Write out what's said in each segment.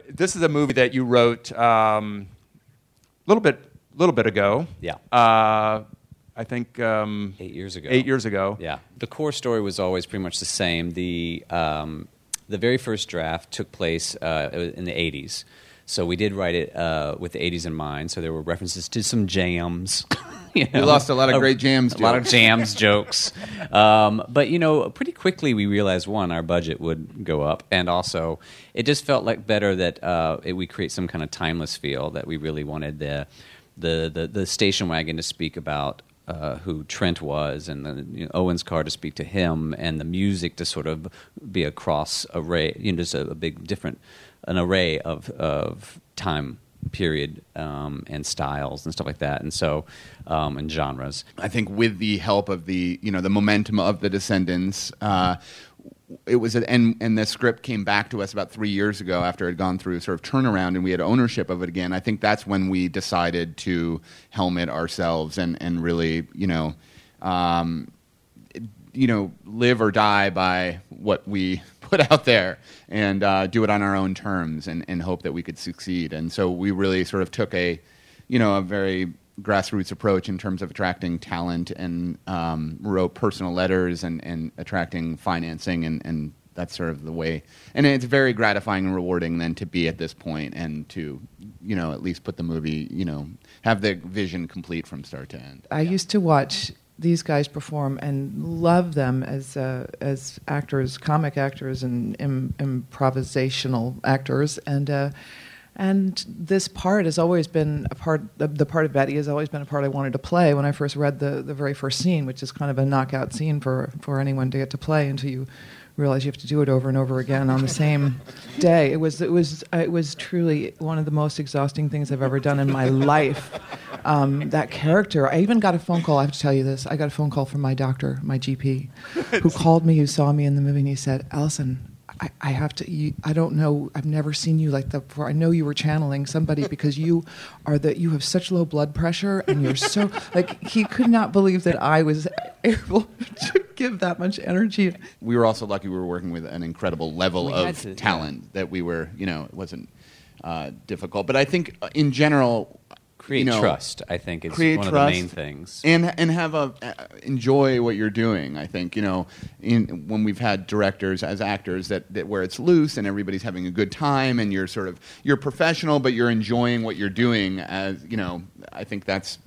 This is a movie that you wrote little bit ago. Yeah. I think 8 years ago. 8 years ago. Yeah. The core story was always pretty much the same. The very first draft took place in the 80s. So we did write it with the 80s in mind. So there were references to some jams. We lost a lot of great jams. A lot of jams jokes. But, pretty quickly we realized, one, our budget would go up. And also, it just felt like better that we create some kind of timeless feel, that we really wanted the station wagon to speak about who Trent was, and Owen's car to speak to him, and the music to sort of be a cross array, just a big different, an array of time period and styles and stuff like that, and so and genres. I think with the help of the the momentum of the Descendants, it was and the script came back to us about 3 years ago after it had gone through sort of turnaround and we had ownership of it again. I think that's when we decided to helm it ourselves and really live or die by what we put out there, and do it on our own terms and hope that we could succeed. And so we really sort of took a very grassroots approach in terms of attracting talent, and wrote personal letters and attracting financing, and that's sort of the way. And it's very gratifying and rewarding then to be at this point and to at least put the movie, have the vision complete from start to end. I used to watch these guys perform and love them as actors, comic actors, and improvisational actors, and this part has always been a part. The part of Betty has always been a part I wanted to play. When I first read the very first scene, which is kind of a knockout scene for anyone to get to play until you realize you have to do it over and over again on the same day. It was truly one of the most exhausting things I've ever done in my life. That character. I even got a phone call. I have to tell you this. I got a phone call from my doctor, my GP, who called me, who saw me in the movie, and he said, "Allison, I have to. I don't know. I've never seen you like that before. I know you were channeling somebody because you have such low blood pressure, and you're so like." He could not believe that I was able to give that much energy. We were also lucky. We were working with an incredible level of talent that we were. It wasn't difficult. But I think in general, create trust, I think, is one of the main things. And have enjoy what you're doing. I think, when we've had directors as actors that where it's loose and everybody's having a good time and you're professional, but you're enjoying what you're doing, as I think that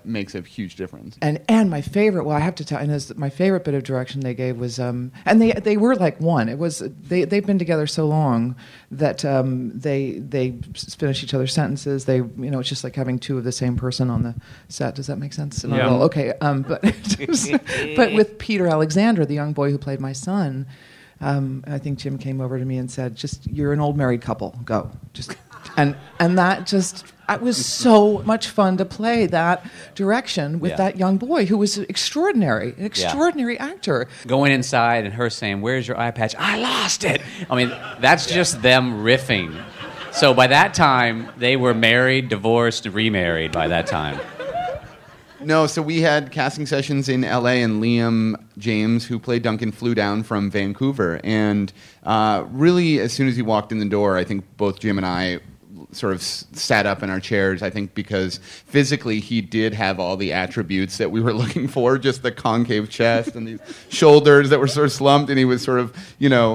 makes a huge difference. And my favorite, I have to tell, and my favorite bit of direction they gave was, and they were like one. It was they've been together so long that they finish each other's sentences. It's just like having two of the same person on the set. Does that make sense? Yeah. Well, okay. But with Peter Alexander, the young boy who played my son, I think Jim came over to me and said, "Just you're an old married couple. Go." And that just. It was so much fun to play that direction with that young boy who was an extraordinary actor. Going inside and her saying, "Where's your eye patch?" "I lost it." I mean, that's just them riffing. So by that time, they were married, divorced, remarried by that time. No, so we had casting sessions in L.A. and Liam James, who played Duncan, flew down from Vancouver. And really, as soon as he walked in the door, I think both Jim and I sort of sat up in our chairs, I think because physically he did have all the attributes that we were looking for, just the concave chest and these shoulders that were sort of slumped, and he was sort of,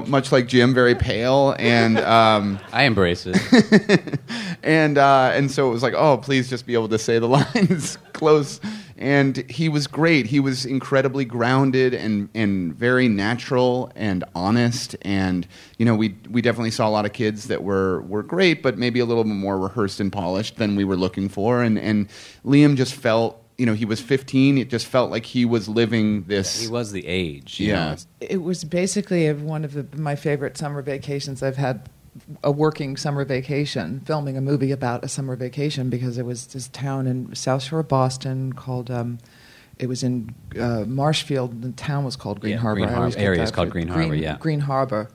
much like Jim, very pale. And I embrace it. and so it was like, oh, please just be able to say the lines close. And he was great. He was incredibly grounded and very natural and honest. And, we definitely saw a lot of kids that were great, but maybe a little bit more rehearsed and polished than we were looking for. And Liam just felt, he was 15. It just felt like he was living this. He was the age. Yeah. It was basically one of my favorite summer vacations I've had. A working summer vacation, filming a movie about a summer vacation, because it was this town in South Shore of Boston called, it was in Marshfield. The town was called Green Harbor. The area is called Green Harbor, yeah. Green Harbor.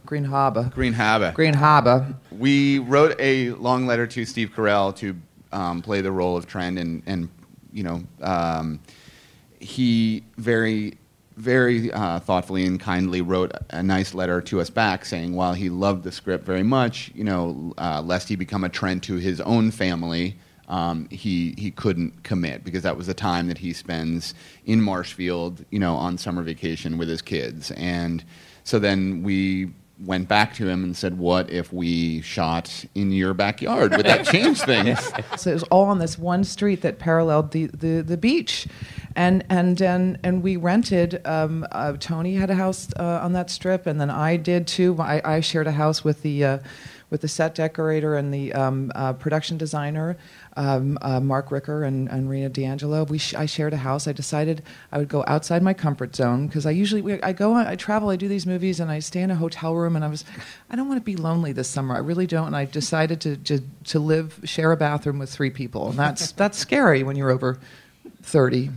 We wrote a long letter to Steve Carell to play the role of Trent, and he very very thoughtfully and kindly wrote a nice letter to us back saying while he loved the script very much, lest he become a Trent to his own family, he couldn't commit because that was the time that he spends in Marshfield, on summer vacation with his kids. And so then we went back to him and said, what if we shot in your backyard? Would that change things? So it was all on this one street that paralleled the beach. And we rented, Tony had a house on that strip, and then I did too. I shared a house with the set decorator and the production designer, Mark Ricker and Rena D'Angelo. I shared a house. I decided I would go outside my comfort zone because I travel, I do these movies, and I stay in a hotel room, and I don't want to be lonely this summer. I really don't. And I decided to share a bathroom with 3 people, and that's scary when you're over 30.